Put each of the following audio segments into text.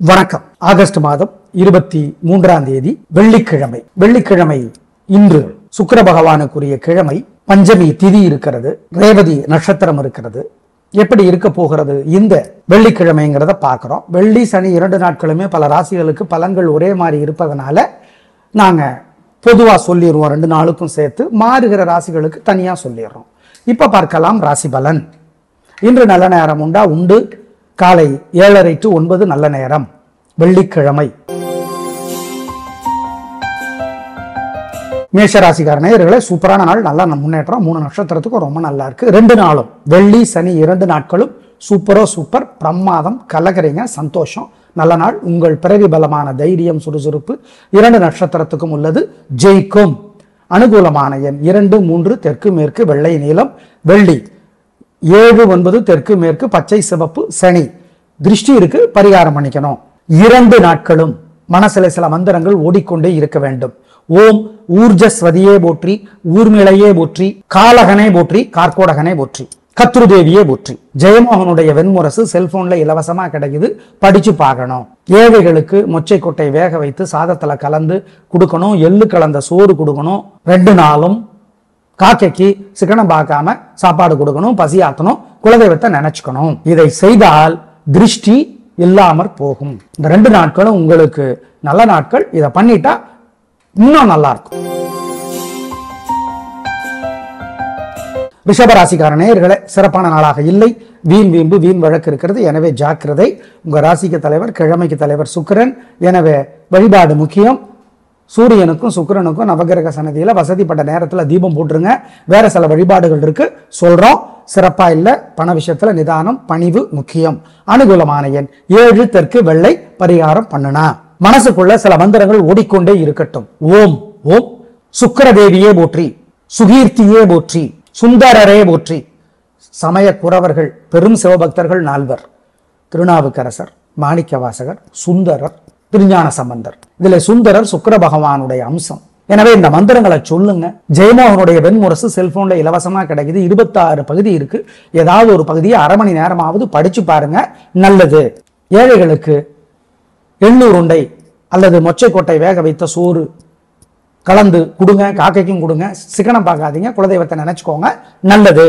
வணக்கம். ஆகஸ்ட் மாதம் 23ஆம் தேதி வெள்ளிக்கிழமை. வெள்ளிக்கிழமை இன்று சுக்கிர பகவானுக்குரிய கிழமை. பஞ்சமி திதி இருக்கிறது, ரேவதி நட்சத்திரம் இருக்கிறது. எப்படி இருக்க போகிறது இந்த வெள்ளிக்கிழமைங்கிறத பார்க்கிறோம். வெள்ளி சனி 2 நாட்களுமே பல ராசிகளுக்கு பலன்கள் ஒரே மாதிரி இருப்பதனால நாங்க பொதுவா சொல்லிடுவோம். 2 நாளுக்கும் சேர்த்து மாறுகிற ராசிகளுக்கு தனியா சொல்லிடுறோம். இப்ப பார்க்கலாம் ராசி பலன். இன்று நல்ல நேரம் உண்டு. காலை 7:30 to 9 நல்ல நேரம், வெள்ளிக்கிழமை. மேஷராசிக்கார நேயர்களே, சூப்பரான நாள், நல்ல முன்னேற்றம். 3 நட்சத்திரத்துக்கும் ரொம்ப நல்லா இருக்கு. 2 நாளும் வெள்ளி சனி 2 நாட்களும் சூப்பர் பிரமாதம், கலகரிங்க, சந்தோஷம், நல்ல நாள். உங்கள் பிறவி பலமான தைரியம், சுறுசுறுப்பு 2 நட்சத்திரத்துக்கும் உள்ளது, ஜெயிக்கும். அனுகூலமான எண் 2, 3, தெற்கு மேற்கு, வெள்ளை நீலம், வெள்ளி 7, 9 தெற்கு மேற்கு, பச்சை சிவப்பு, சனி திருஷ்டி இருக்கு, பரிகாரம் பண்ணிக்கணும். 2 நாட்களும் மனசில சில மந்திரங்கள் ஓடிக்கொண்டே இருக்க வேண்டும். ஓம் ஊர்ஜஸ்வதியே போற்றி, ஊர்மிளையே போற்றி, காலகனே போற்றி, கார்கோடகனே போற்றி, கத்ருதேவியே போற்றி. ஜெயமோகனுடைய வெண்முரசு செல்போன்ல இலவசமா கிடைக்குது, படிச்சு பார்க்கணும். ஏழைகளுக்கு மொச்சை கொட்டை வேக வைத்து சாதத்துல கலந்து கொடுக்கணும். எள்ளு கலந்த சோறு கொடுக்கணும். 2 நாளும் காக்கைக்கு சிக்கனம் பார்க்காம சாப்பாடு கொடுக்கணும், பசியாத்தணும், குலதெய்வத்தை நினைச்சுக்கணும். இதை செய்தால் திருஷ்டி இல்லாமற் போகும். இந்த 2 நாட்களும் உங்களுக்கு நல்ல நாட்கள். இதை பண்ணிட்டா இன்னும் நல்லா இருக்கும். ரிஷபராசிக்கார நேயர்களே, சிறப்பான நாளாக இல்லை. வீண் வீம்பு, வீண் வழக்கு இருக்கிறது. எனவே ஜாக்கிரதை. உங்க ராசிக்கு தலைவர், கிழமைக்கு தலைவர் சுக்கிரன். எனவே வழிபாடு முக்கியம். சூரியனுக்கும் சுக்கிரனுக்கும் நவகிரக சன்னதியில வசதிப்பட்ட நேரத்துல தீபம் போட்டுருங்க. வேற சில வழிபாடுகள் இருக்கு, சொல்றோம். சிறப்பா இல்ல, பண விஷயத்துல நிதானம், பணிவு முக்கியம். அனுகூலமான எண் 7, தெற்கு, வெள்ளை, பரிகாரம் பண்ணுனா. மனசுக்குள்ள சில மந்திரங்கள் ஓடிக்கொண்டே இருக்கட்டும். ஓம் ஓம் சுக்கிரதேவியே போற்றி, சுகீர்த்தியே போற்றி, சுந்தரரே போற்றி. சமய குறவர்கள், பெரும் சிவபக்தர்கள் 4: திருநாவுக்கரசர், மாணிக்கவாசகர், சுந்தரர், திருஞான சம்பந்தர். இதுல சுந்தரர் சுக்கிர பகவானுடைய அம்சம். எனவே இந்த மந்திரங்களை சொல்லுங்க. ஜெயமோகனுடைய வெண்முரசு செல்போன்ல இலவசமா கிடைக்குது. 26 பகுதி இருக்கு. ஏதாவது ஒரு பகுதியை அரை மணி நேரமாவது படிச்சு பாருங்க, நல்லது. ஏழைகளுக்கு எண்ணூர் உண்டை அல்லது மொச்சை கொட்டை வேக வைத்த சோறு கலந்து கொடுங்க. காக்கைக்கும் கொடுங்க. சிக்கனம் பார்க்காதீங்க, குலதெய்வத்தை நினைச்சுக்கோங்க, நல்லது.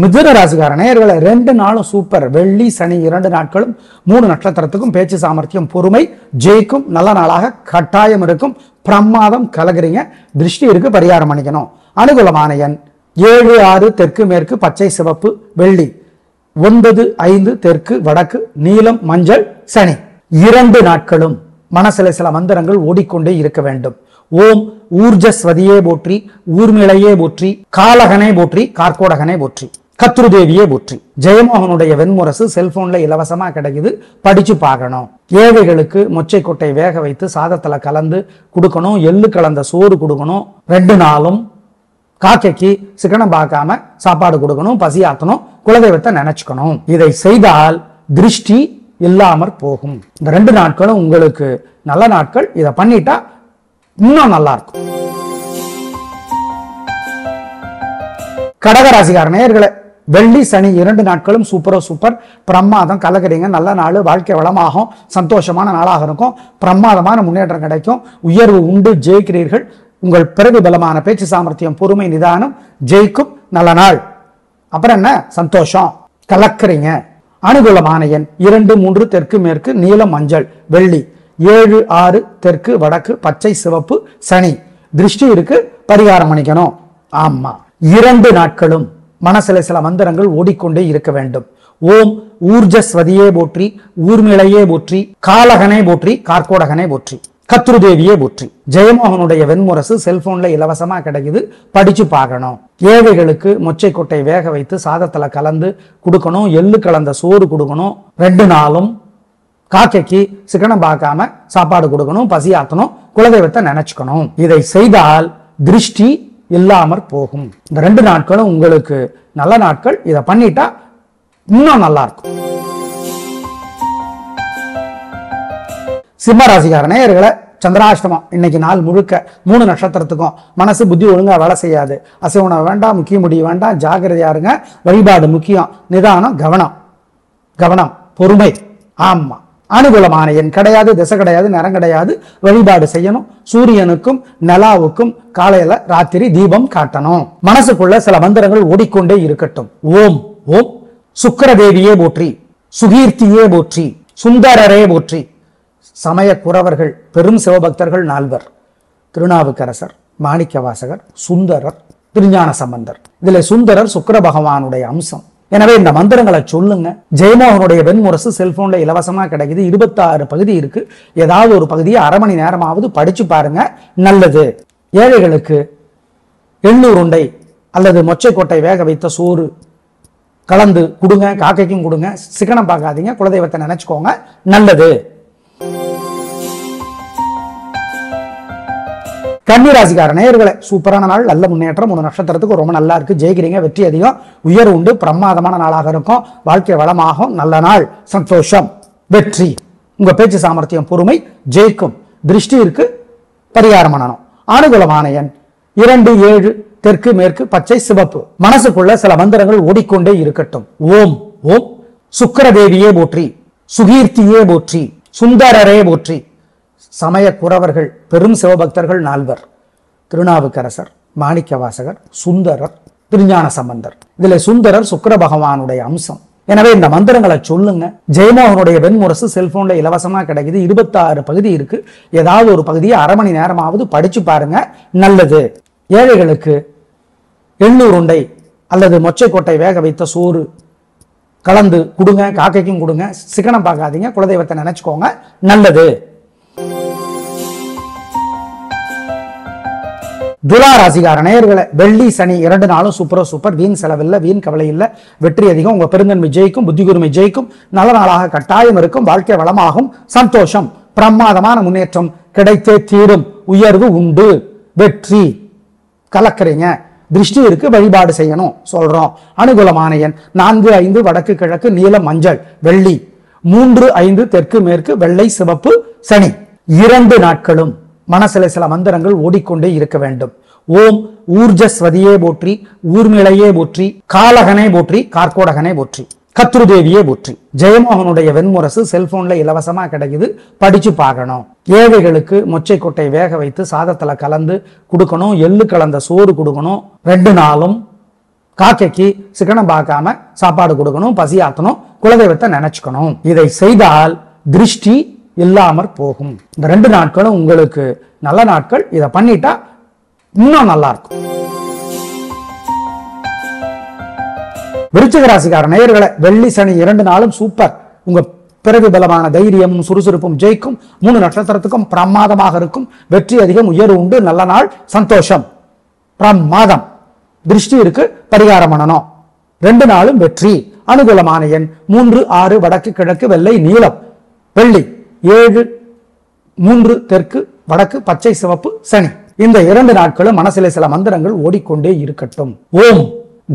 மிதுன ராசிக்கார நேயர்களை, 2 நாளும் சூப்பர். வெள்ளி சனி 2 நாட்களும் 3 நட்சத்திரத்துக்கும் பேச்சு சாமர்த்தியம், பொறுமை, ஜெயிக்கும். நல்ல நாளாக கட்டாயம் இருக்கும். பிரமாதம், கலகுறீங்க. திருஷ்டி இருக்கு, பரிகாரம் பண்ணிக்கணும். அனுகூலமான எண் 7, 6 தெற்கு மேற்கு, பச்சை சிவப்பு, வெள்ளி 9, 5 தெற்கு வடக்கு, நீலம், மஞ்சள், சனி. 2 நாட்களும் மனசில சில மந்திரங்கள் ஓடிக்கொண்டே இருக்க வேண்டும். ஓம் ஊர்ஜஸ்வதியே போற்றி, ஊர்மிளையே போற்றி, காலகனே போற்றி, கார்கோடகனே போற்றி, கத்ருதேவியே போற்றி. ஜெயமோகனுடைய வெண்முரசு செல்போன்ல இலவசமா கிடைக்குது, படிச்சு பார்க்கணும். ஏழைகளுக்கு மொச்சை கொட்டை வேக வைத்து சாதத்துல கலந்து கொடுக்கணும். எள்ளு கலந்த சோறு கொடுக்கணும். 2 நாளும் காக்கைக்கு சிக்கனம் பார்க்காம சாப்பாடு கொடுக்கணும், பசியாத்தணும், குலதெய்வத்தை நினைச்சுக்கணும். இதை செய்தால் திருஷ்டி இல்லாமற் போகும். இந்த 2 நாட்களும் உங்களுக்கு நல்ல நாட்கள். இதை பண்ணிட்டா இன்னும் நல்லா இருக்கும். கடகராசிக்கார நேயர்களே, வெள்ளி சனி 2 நாட்களும் சூப்பர் பிரமாதம், கலகரிங்க. நல்ல நாள், வாழ்க்கை வளமாகும், சந்தோஷமான நாளாக இருக்கும். பிரமாதமான முன்னேற்றம் கிடைக்கும். உயர்வு உண்டு, ஜெயிக்கிறீர்கள். உங்கள் பிறகு பலமான பேச்சு சாமர்த்தியம், பொறுமை, நிதானம், ஜெயிக்கும். நல்ல நாள். அப்புறம் என்ன, சந்தோஷம், கலக்குறீங்க. அனுகூலமான எண் 2, 3 தெற்கு மேற்கு, நீலம், மஞ்சள், வெள்ளி 7, 6 தெற்கு வடக்கு, பச்சை சிவப்பு, சனி திருஷ்டி இருக்கு, பரிகாரம் பண்ணிக்கணும். ஆமா, 2 நாட்களும் மனசில சில மந்திரங்கள் ஓடிக்கொண்டே இருக்க வேண்டும். ஓம் ஊர்ஜஸ்வதியே போற்றி, ஊர்மிளையே போற்றி, காலகனே போற்றி, கார்கோடகனே போற்றி, கத்ருதேவியே போற்றி. ஜெயமோகனுடைய வெண்முரசு செல்போன்ல இலவசமா கிடைக்குது, படிச்சு பார்க்கணும். ஏழைகளுக்கு மொச்சை கொட்டை வேக வைத்து சாதத்துல கலந்து கொடுக்கணும். எள்ளு கலந்த சோறு கொடுக்கணும். 2 நாளும் காக்கைக்கு சிக்கனம் பார்க்காம சாப்பாடு கொடுக்கணும், பசியாத்தணும், குலதெய்வத்தை நினைச்சுக்கணும். இதை செய்தால் திருஷ்டி இல்லாமற் போகும். இந்த 2 நாட்களும் உங்களுக்கு நல்ல நாட்கள். இதை பண்ணிட்டா இன்னும் நல்லா இருக்கும். சிம்ம ராசிக்கார நேயர்களை, சந்திராஷ்டமம் இன்னைக்கு நாள் முழுக்க 3 நட்சத்திரத்துக்கும் மனசு புத்தி ஒழுங்கா வேலை செய்யாது. அசைவனம் வேண்டாம், முக்கிய முடிவு வேண்டாம், ஜாகிரதையா இருங்க. வழிபாடு முக்கியம், நிதானம், கவனம், பொறுமை. ஆமா, அனுகூலமான எண் கிடையாது, திசை கிடையாது, நிறம் கிடையாது. வழிபாடு செய்யணும். சூரியனுக்கும் நிலாவுக்கும் காலையில ராத்திரி தீபம் காட்டணும். மனசுக்குள்ள சில மந்திரங்கள் ஓடிக்கொண்டே இருக்கட்டும். ஓம் ஓம் சுக்கிரதேவியே போற்றி, சுகீர்த்தியே போற்றி, சுந்தரரே போற்றி. சமய குறவர்கள், பெரும் சிவபக்தர்கள் 4 திருநாவுக்கரசர், மாணிக்கவாசகர், சுந்தரர், திருஞான சம்பந்தர். இதுல சுந்தரர் சுக்கிர பகவானுடைய அம்சம். எனவே இந்த மந்திரங்களை சொல்லுங்க. ஜெயமோகனுடைய வெண்முரசு செல்போன்ல இலவசமா கிடைக்குது. 26 பகுதி இருக்கு. ஏதாவது ஒரு பகுதியை அரை மணி நேரமாவது படிச்சு பாருங்க, நல்லது. ஏழைகளுக்கு எள்ளூர் உருண்டை அல்லது மொச்சைக்கொட்டை வேக வைத்த சோறு கலந்து கொடுங்க. காக்கைக்கும் கொடுங்க. சிக்கனம் பார்க்காதீங்க, குலதெய்வத்தை நினைச்சுக்கோங்க, நல்லது. கன்னிராசிக்கார நேயர்களே, சூப்பரான நாள், நல்ல முன்னேற்றம். 3 நட்சத்திரத்துக்கு ரொம்ப நல்லா இருக்கு. ஜெயிக்கிறீங்க, வெற்றி அதிகம், உயர்வு உண்டு, பிரமாதமான நாளாக இருக்கும். வாழ்க்கை வளமாகும். நல்ல நாள், சந்தோஷம், வெற்றி. உங்க பேச்சு சாமர்த்தியம், பொறுமை ஜெயிக்கும். திருஷ்டி இருக்கு, பரிகாரம் பண்ணணும். அனுகூலமான எண் 2, 7, தெற்கு, மேற்கு, பச்சை, சிவப்பு. மனசுக்குள்ள சில மந்திரங்கள் ஓடிக்கொண்டே இருக்கட்டும். ஓம் ஓம் சுக்கிரதேவியே போற்றி, சுகீர்த்தியே போற்றி, சுந்தரரே போற்றி. சமய குறவர்கள், பெரும் சிவபக்தர்கள் 4 திருநாவுக்கரசர், மாணிக்கவாசகர், சுந்தரர், திருஞான சம்பந்தர். இதுல சுந்தரர் சுக்கிர பகவானுடைய அம்சம். எனவே இந்த மந்திரங்களை சொல்லுங்க. ஜெயமோகனுடைய வெண்முரசு செல்போன்ல இலவசமா கிடைக்குது. 26 பகுதி இருக்கு. ஏதாவது ஒரு பகுதியை அரை மணி நேரமாவது படிச்சு பாருங்க, நல்லது. ஏழைகளுக்கு எள்ளூர் உருண்டை அல்லது மொச்சைக்கொட்டை வேக வைத்த சோறு கலந்து கொடுங்க. காக்கைக்கும் கொடுங்க. சிக்கனம் பார்க்காதீங்க, குலதெய்வத்தை நினைச்சுக்கோங்க, நல்லது. துலா ராசிக்கார நேயர்களே, வெள்ளி சனி 2 நாளும் சூப்பர். வீண் செலவில்லை, வீண் கவலை இல்லை, வெற்றி அதிகம். உங்க பெருந்தன்மை ஜெயிக்கும், புத்தி கூர்மை ஜெயிக்கும். நல்ல நாளாக கட்டாயம் இருக்கும். வாழ்க்கை வளமாகும், சந்தோஷம், பிரமாதமான முன்னேற்றம் கிடைத்தே தீரும். உயர்வு உண்டு, வெற்றி. கலக்கிறீங்க, திருஷ்டி இருக்கு, வழிபாடு செய்யணும் சொல்றோம். அனுகூலமான எண் 4, 5, வடக்கு, கிழக்கு, நீலம், மஞ்சள், வெள்ளி. 3, 5, தெற்கு, மேற்கு, வெள்ளை, சிவப்பு, சனி. 2 நாட்களும் மனசில சில மந்திரங்கள் ஓடிக்கொண்டே இருக்க வேண்டும். ஓம் ஊர்ஜஸ்வதியே போற்றி, ஊர்மிளையே போற்றி, காலகனே போற்றி, கார்கோடகனே போற்றி, கத்ருதேவியே போற்றி. ஜெயமோகனுடைய வெண்முரசு செல்போன்ல இலவசமா கிடைக்குது, படிச்சு பார்க்கணும். ஏழைகளுக்கு மொச்சைக்கொட்டை வேக வைத்து சாதத்துல கலந்து கொடுக்கணும். எள்ளு கலந்த சோறு கொடுக்கணும். 2 நாளும் காக்கைக்கு சிக்கனம் பார்க்காம சாப்பாடு கொடுக்கணும். பசியாத்தணும், குலதெய்வத்தை நினைச்சுக்கணும். இதை செய்தால் திருஷ்டி இல்லாமற் போகும். இந்த 2 நாட்களும் உங்களுக்கு நல்ல நாட்கள். இதை பண்ணிட்டா இன்னும் நல்லா இருக்கும். விருச்சிக ராசிக்கார நேயர்களே, வெள்ளி சனி 2 நாளும் சூப்பர். உங்க பிறகு பலமான தைரியமும் சுறுசுறுப்பும் ஜெயிக்கும். 3 நட்சத்திரத்துக்கும் பிரமாதமாக இருக்கும். வெற்றி அதிகம், உயர்வு உண்டு. நல்ல நாள், சந்தோஷம், பிரமாதம். திருஷ்டி இருக்கு, பரிகாரம் பண்ணணும். 2 நாளும் வெற்றி. அனுகூலமான எண் 3, 6, வடக்கு, கிழக்கு, வெள்ளை, நீலம், வெள்ளி. 7, 3, தெற்கு, வடக்கு, பச்சை, சிவப்பு, சனி. இந்த 2 நாட்களும் மனசிலே சில மந்திரங்கள் ஓடிக்கொண்டே இருக்கட்டும். ஓம்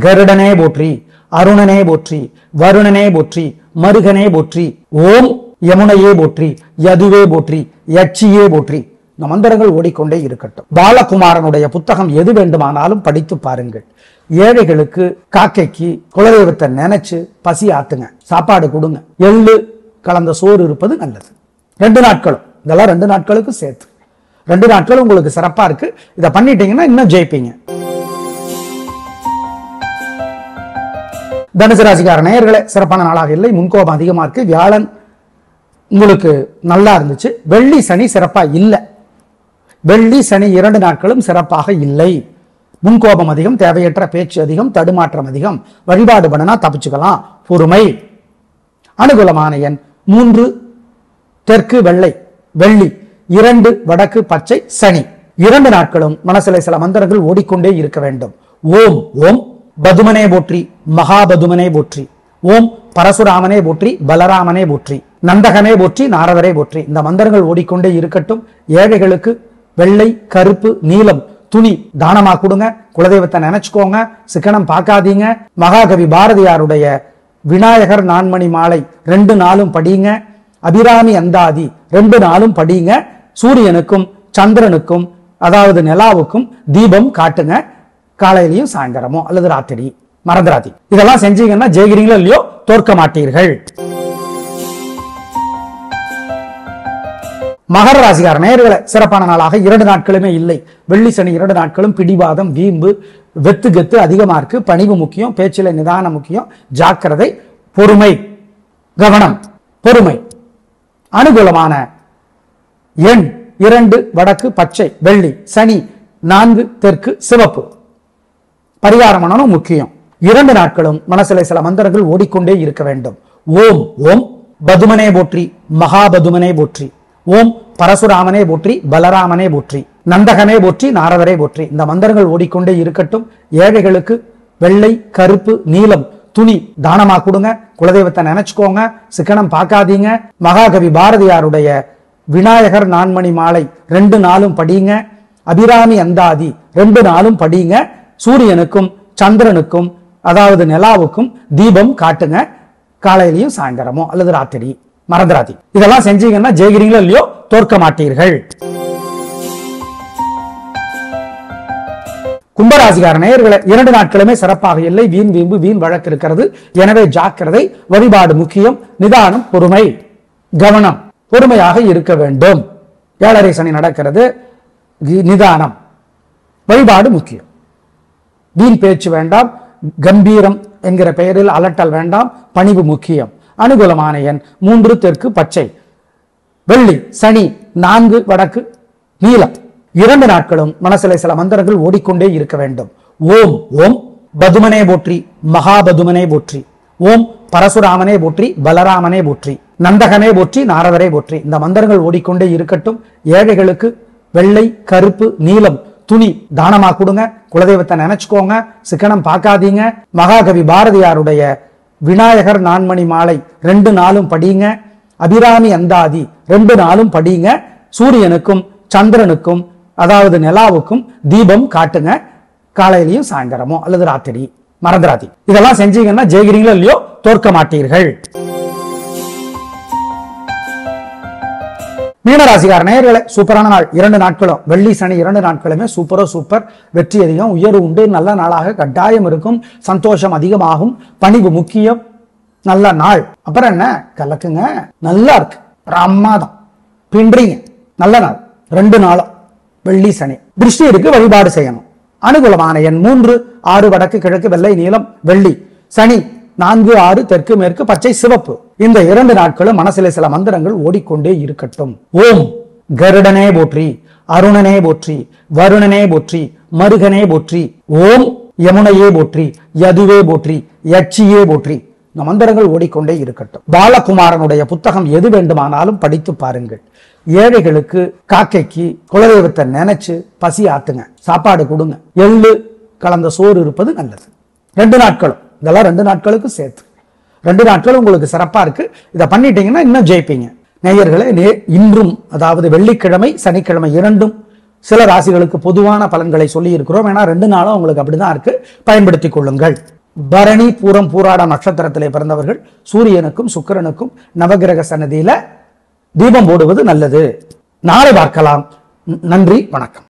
கருடனே போற்றி, அருணனே போற்றி, வருணனே போற்றி, மருகனே போற்றி. ஓம் யமுனையே போற்றி, யதுவே போற்றி, யட்சியே போற்றி. இந்த மந்திரங்கள் ஓடிக்கொண்டே இருக்கட்டும். பாலகுமாரனுடைய புத்தகம் எது வேண்டுமானாலும் படித்து பாருங்கள். ஏழைகளுக்கு காக்கைக்கு குலதெய்வத்தை நினைச்சு பசி ஆத்துங்க, சாப்பாடு கொடுங்க. எள்ளு கலந்த சோறு இருப்பது நல்லது. 2 நாட்களும், இதெல்லாம் 2 நாட்களுக்கு சேர்த்து 2 நாட்களும் உங்களுக்கு சிறப்பா இருக்கு. இதை பண்ணிட்டீங்கன்னா இன்னும் ஜெயிப்பீங்க. தனுசு ராசிக்கார நேயர்களே, சிறப்பான நாளாக இல்லை. முன்கோபம் அதிகமா இருக்கு. வியாழன் உங்களுக்கு நல்லா இருந்துச்சு. வெள்ளி சனி சிறப்பா இல்லை. வெள்ளி சனி 2 நாட்களும் சிறப்பாக இல்லை. முன்கோபம் அதிகம், தேவையற்ற பேச்சு அதிகம், தடுமாற்றம் அதிகம். வழிபாடு பண்ணனா தப்பிச்சுக்கலாம், பொறுமை. அனுகூலமான எண் 3, தெற்கு, வெள்ளை, வெள்ளி. 2, வடக்கு, பச்சை, சனி. 2 நாட்களும் மனசிலே சில மந்திரங்கள் ஓடிக்கொண்டே இருக்க வேண்டும். ஓம் ஓம் பதுமனே போற்றி, மகாபதுமனே போற்றி. ஓம் பரசுராமனே போற்றி, பலராமனே போற்றி, நந்தகனே போற்றி, நாரதரே போற்றி. இந்த மந்திரங்கள் ஓடிக்கொண்டே இருக்கட்டும். ஏழைகளுக்கு வெள்ளை, கருப்பு, நீலம் துணி தானமா கொடுங்க. குலதெய்வத்தை நினைச்சுக்கோங்க, சிக்கனம் பார்க்காதீங்க. மகாகவி பாரதியாருடைய விநாயகர் நான்மணி மாலை 2 நாளும் படிங்க. அபிராமி அந்தாதி 2 நாளும் படிங்க. சூரியனுக்கும் சந்திரனுக்கும் அதாவது நிலாவுக்கும் தீபம் காட்டுங்க, காலையிலையும் சாயந்தரமோ அல்லது ராத்திரி, மறந்துராதி. இதெல்லாம் செஞ்சீங்கன்னா ஜெயிக்கிறீங்களோ இல்லையோ தோற்க மாட்டீர்கள். மகர ராசிக்கார நேயர்களே, சிறப்பான நாளாக 2 நாட்களுமே இல்லை. வெள்ளி சனி 2 நாட்களும் பிடிவாதம், வீம்பு, வெத்து கெத்து அதிகமா இருக்கு. பணிவு முக்கியம், பேச்சில நிதானம் முக்கியம், ஜாக்கிரதை, பொறுமை, கவனம், பொறுமை. அனுகூலமான எண் 2 வடக்கு பச்சை, வெள்ளி, சனி 4 தெற்கு சிவப்பு. பரிகாரம் பண்ணணும் முக்கியம். 2 நாட்களும் மனசிலே சில மந்திரங்கள் ஓடிக்கொண்டே இருக்க வேண்டும். ஓம் ஓம் பதுமனே போற்றி, மகாபதுமனே போற்றி, ஓம் பரசுராமனே போற்றி, பலராமனே போற்றி, நந்தகனே போற்றி, நாரதரே போற்றி. இந்த மந்திரங்கள் ஓடிக்கொண்டே இருக்கட்டும். ஏழைகளுக்கு வெள்ளை, கருப்பு, நீலம் துணி தானமா கொடுங்க. குலதெய்வத்தை நினைச்சுக்கோங்க, சிக்கனம் பார்க்காதீங்க. மகாகவி பாரதியாருடைய விநாயகர் நான்மணி மாலை 2 நாளும் படிங்க. அபிராமி அந்தாதி 2 நாளும் படிங்க. சூரியனுக்கும் சந்திரனுக்கும் அதாவது நிலாவுக்கும் தீபம் காட்டுங்க, காலையிலையும் சாயந்தரமோ அல்லது ராத்திரி, மறந்துராதி. இதெல்லாம் செஞ்சீங்கன்னா ஜெயிக்கிறீங்களோ இல்லையோ தோற்க மாட்டீர்கள். கும்பராசிக்கார நேயர்களே, 2 நாட்களுமே சிறப்பாக இல்லை. வீண் வீம்பு, வீண் வழக்கு இருக்கிறது. எனவே ஜாக்கிரதை, வழிபாடு முக்கியம். நிதானம், பொறுமை, கவனம், பொறுமையாக இருக்க வேண்டும். 7.5 சனி நடக்கிறது. நிதானம், வழிபாடு முக்கியம். வீண் பேச்சு வேண்டாம். கம்பீரம் என்கிற பெயரில் அலட்டல் வேண்டாம். பணிவு முக்கியம். அனுகூலமான எண் 3 தெற்கு பச்சை, வெள்ளி, சனி 4 வடக்கு நீலம். 2 நாட்களும் மனசிலே சில மந்திரங்கள் ஓடிக்கொண்டே இருக்க வேண்டும். ஓம் ஓம் பதுமனே போற்றி, மகாபதுமனே போற்றி, ஓம் பரசுராமனே போற்றி, பலராமனே போற்றி, நந்தகனே போற்றி, நாரதரே போற்றி. இந்த மந்திரங்கள் ஓடிக்கொண்டே இருக்கட்டும். ஏழைகளுக்கு வெள்ளை, கருப்பு, நீலம் துணி தானமா கொடுங்க. குலதெய்வத்தை நினைச்சுக்கோங்க, சிக்கனம் பார்க்காதீங்க. மகாகவி பாரதியாருடைய விநாயகர் நான்மணி மாலை 2 நாளும் படிங்க. அபிராமி அந்தாதி 2 நாளும் படிங்க. சூரியனுக்கும் சந்திரனுக்கும் அதாவது நிலாவுக்கும் தீபம் காட்டுங்க, காலையிலையும் சாயந்தரமோ அல்லது ராத்திரி, மறந்துராதி. இதெல்லாம் செஞ்சீங்கன்னா ஜெயிக்கிறீங்களோ இல்லையோ தோற்க மாட்டீர்கள். மீனராசிக்கார நேயர்களே, சூப்பரான நாள். 2 நாட்களும் வெள்ளி சனி 2 நாட்களுமே சூப்பரோ சூப்பர். வெற்றி அதிகம், உயர்வு உண்டு. நல்ல நாளாக கட்டாயம் இருக்கும். சந்தோஷம் அதிகமாகும். பணிவு முக்கியம். நல்ல நாள். அப்புறம் என்ன கலக்குங்க, நல்லா இருக்கு, பிரமாதம், பின்றீங்க. நல்ல நாள் 2 நாளும் வெள்ளி சனி. திருஷ்டி இருக்கு, வழிபாடு செய்யணும். அனுகூலமான எண் 3 6 வடக்கு கிழக்கு வெள்ளை நீலம் வெள்ளி, சனி 4 6 தெற்கு மேற்கு பச்சை சிவப்பு. இந்த 2 நாட்களும் மனசிலே சில மந்திரங்கள் ஓடிக்கொண்டே இருக்கட்டும். ஓம் கருடனே போற்றி, அருணனே போற்றி, வருணனே போற்றி, மருகனே போற்றி, ஓம் யமுனையே போற்றி, யதுவே போற்றி, யட்சியே போற்றி. இந்த மந்திரங்கள் ஓடிக்கொண்டே இருக்கட்டும். பாலகுமாரனுடைய புத்தகம் எது வேண்டுமானாலும் படித்து பாருங்கள். ஏழைகளுக்கு, காக்கைக்கு குலதெய்வத்தை நினைச்சு பசி ஆத்துங்க, சாப்பாடு கொடுங்க. எள்ளு கலந்த சோறு இருப்பது நல்லது. 2 நாட்களும் இதெல்லாம் 2 நாட்களுக்கு சேர்த்து 2 நாட்களும் உங்களுக்கு சிறப்பா இருக்கு. இதை பண்ணிட்டீங்கன்னா இன்னும் ஜெயிப்பீங்க. நேயர்களே, இன்றும் அதாவது வெள்ளிக்கிழமை சனிக்கிழமை 2ம் சில ராசிகளுக்கு பொதுவான பலன்களை சொல்லி இருக்கிறோம். ஏன்னா 2 நாளும் உங்களுக்கு அப்படிதான் இருக்கு. பயன்படுத்திக் கொள்ளுங்கள். பரணி பூரம் பூராட நட்சத்திரத்திலே பிறந்தவர்கள் சூரியனுக்கும் சுக்கிரனுக்கும் நவகிரக சன்னதியில தீபம் போடுவது நல்லது. நாளை பார்க்கலாம். நன்றி, வணக்கம்.